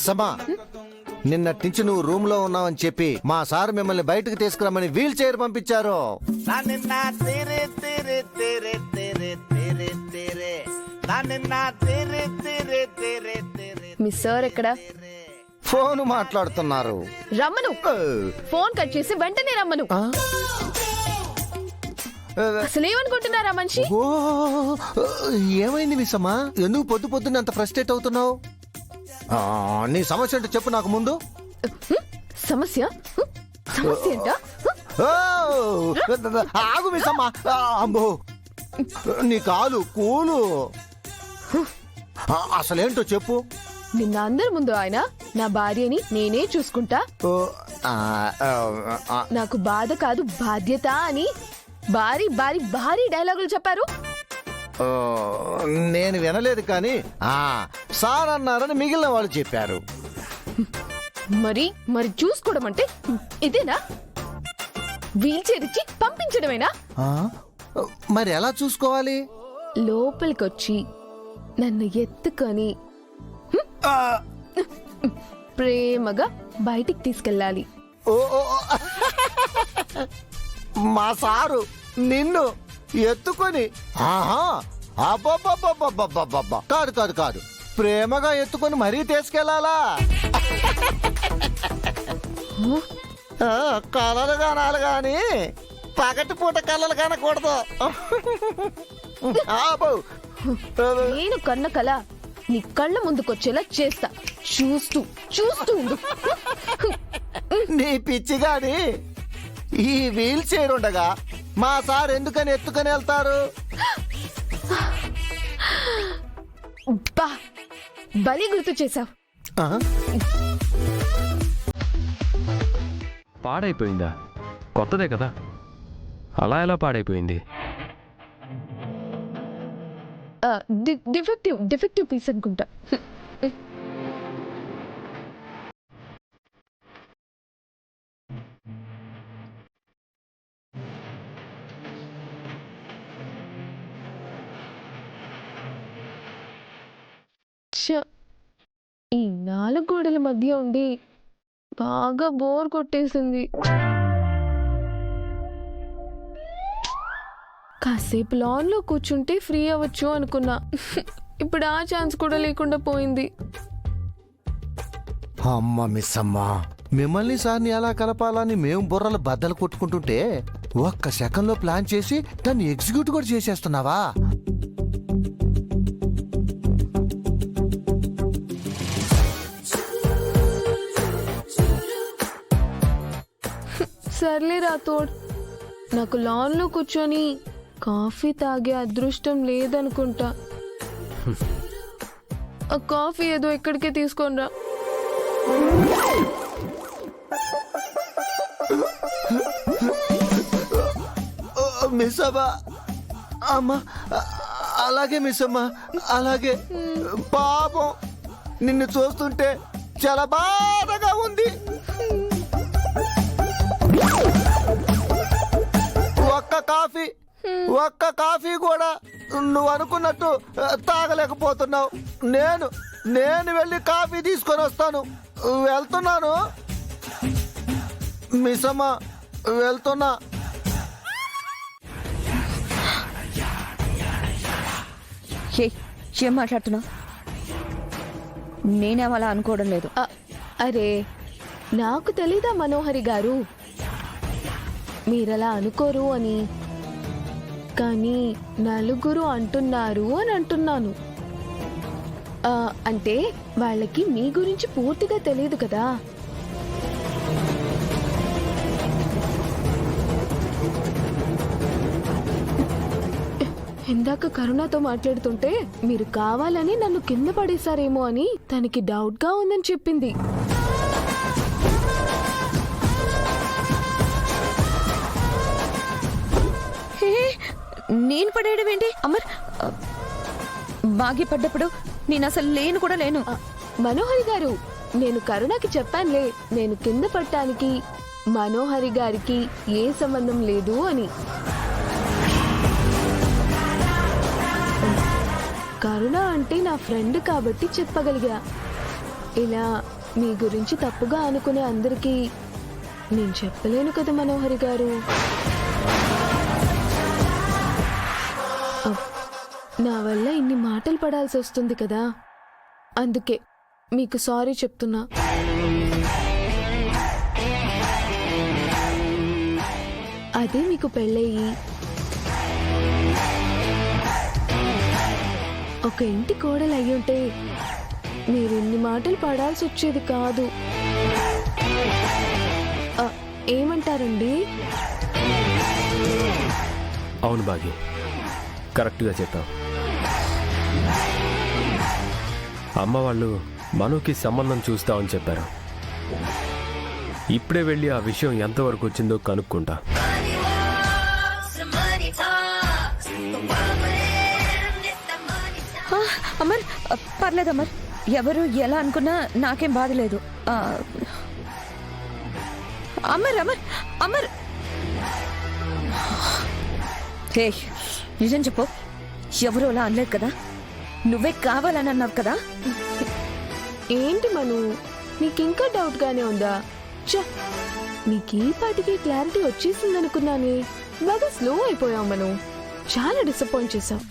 మిస్సమ్మా, నిన్నటి నుంచి నువ్వు రూమ్ లో ఉన్నావని చెప్పి మా సార్ మిమ్మల్ని బయటకు తీసుకురమ్మని వీల్ చైర్ పంపించారు. మీ సార్ ఎక్కడ? ఫోన్ మాట్లాడుతున్నారు. రమ్మను. ఫోన్ కట్ చేసి వెంటనే రమ్మను. అసలు ఏమనుకుంటున్నారా మనిషి? ఓ, ఏమైంది మిస్సమ్మా? ఎందుకు పొద్దు పొద్దున్న అంత ఫ్రస్ట్రేట్ అవుతున్నావు? నీ సమస్య అంటే చెప్పు నాకు ముందు. సమస్య? సమస్య ఏంటా? ఆగు మిస్సమ్మా. అమ్మో, నీ కాలు కూలు. అసలేంటో చెప్పు. నిన్న అందరి ముందు ఆయన నా భార్యని నేనే చూసుకుంటా, నాకు బాధ కాదు బాధ్యత అని భారీ భారీ భారీ డైలాగులు చెప్పారు. నేను వినలేదు కానీ సార్ అన్నారని మిగిలిన వాళ్ళు చెప్పారు. మరి మరి చూసుకోవడం అంటే ఇదేనా? వీల్ చైర్ ఇచ్చి పంపించడమేనా? మరి ఎలా చూసుకోవాలి? లోపలికొచ్చి నన్ను ఎత్తుకొని ప్రేమగా బయటికి తీసుకెళ్ళాలి. ఓ, మా సారు నిన్ను ఎత్తుకొని కాదు కాదు కాదు, ప్రేమగా ఎత్తుకొని మరీ తీసుకెళ్లాలా? కలలు కానాలి గాని పగటి పూట కలలు కానకూడదు. నేను కన్న కల నీ కళ్ళ ముందుకొచ్చేలా చేస్తా. చూస్తూ చూస్తూ ఉండు. నీ పిచ్చి గాని ఈ వీల్ చైర్ ఉండగా మా సార్ ఎందుకని ఎత్తుకొని వెళ్తారు? బా, బలి గుర్తు చేసావు. పాడైపోయిందా? కొత్తదే కదా, అలా ఎలా పాడైపోయింది? డిఫెక్టివ్ పీస్ అనుకుంటా. ఈ 4 గోడల మధ్య ఉండి బాగా బోర్ కొట్టేసింది. కాసేపు లాన్ లో కూర్చుంటే ఫ్రీ అవ్వచ్చు అనుకున్నా. ఇప్పుడు ఆ ఛాన్స్ కూడా లేకుండా పోయింది. అమ్మ మిస్సమ్మా, మిమ్మల్ని సార్ని ఎలా కలపాలని మేము బుర్రలు బద్దలు కొట్టుకుంటుంటే ఒక్క సెకండ్ లో ప్లాన్ చేసి దాన్ని ఎగ్జిక్యూట్ కూడా చేసేస్తున్నావా? సర్లే రాతోడ్, నాకు లాన్ లో కూర్చొని కాఫీ తాగే అదృష్టం లేదనుకుంటా. ఆ కాఫీ ఏదో ఎక్కడికే తీసుకోనరా. మిస్సమ్మా, అమ్మా, అలాగే మిస్సమ్మా, అలాగే. పాపం నిన్ను చూస్తుంటే చాలా బాధగా ఉంది. ఒక్క కాఫీ కూడా నువ్వు అనుకున్నట్టు తాగలేకపోతున్నావు. నేను వెళ్ళి కాఫీ తీసుకొని వస్తాను. వెళ్తున్నాను మిస్సమ్మా, వెళ్తున్నా. ఏం మాట్లాడుతున్నావు? నేనేమలా అనుకోవడం లేదు. అరే, నాకు తెలీదా మనోహరి గారు మీరలా అనుకోరు అని? కానీ నలుగురు అంటున్నారు అని అంటున్నాను. అంటే వాళ్ళకి మీ గురించి పూర్తిగా తెలియదు కదా. ఇందాక కరుణతో మాట్లాడుతుంటే మీరు కావాలని నన్ను కింద పడేశారేమో అని తనకి డౌట్ గా ఉందని చెప్పింది. నేను పడేయడం ఏంటి అమర్? బాగి పడ్డప్పుడు నేను అసలు లేను కూడా లేను. మనోహరి గారు, నేను కరుణకి చెప్పానులే నేను కింద పడటానికి మనోహరి గారికి ఏ సంబంధం లేదు అని. కరుణ అంటే నా ఫ్రెండ్ కాబట్టి చెప్పగలిగా. ఇలా మీ గురించి తప్పుగా అనుకునే అందరికీ నేను చెప్పలేను కదా మనోహరి గారు. నా వల్ల ఇన్ని మాటలు పడాల్సి వస్తుంది కదా, అందుకే మీకు సారీ చెప్తున్నా. అదే మీకు పెళ్ళయి ఒక ఇంటి కోడలు అయ్యుంటే మీరు ఇన్ని మాటలు పడాల్సి వచ్చేది కాదు. ఏమంటారండి? అవును బాగి, కరెక్ట్గా చెప్పావు. అమ్మ వాళ్ళు మనోకి సంబంధం చూస్తామని చెప్పారు. ఇప్పుడే వెళ్ళి ఆ విషయం ఎంతవరకు వచ్చిందో కనుక్కుంటా. అమర్, పర్లేదు అమర్, ఎవరు ఎలా అనుకున్నా నాకేం బాధ లేదు. అమర్ అమర్ అమర్, హే నిజం చెప్పు, ఎవరు అలా అనలేదు కదా? నువ్వే కావాలని అన్నావు కదా? ఏంటి మను, నీకింకా డౌట్ గానే ఉందా? నీకు ఈ పాటికి క్లారిటీ వచ్చేసిందనుకున్నానే. బాగా స్లో అయిపోయావు మను, చాలా డిసప్పాయింట్ చేసావు.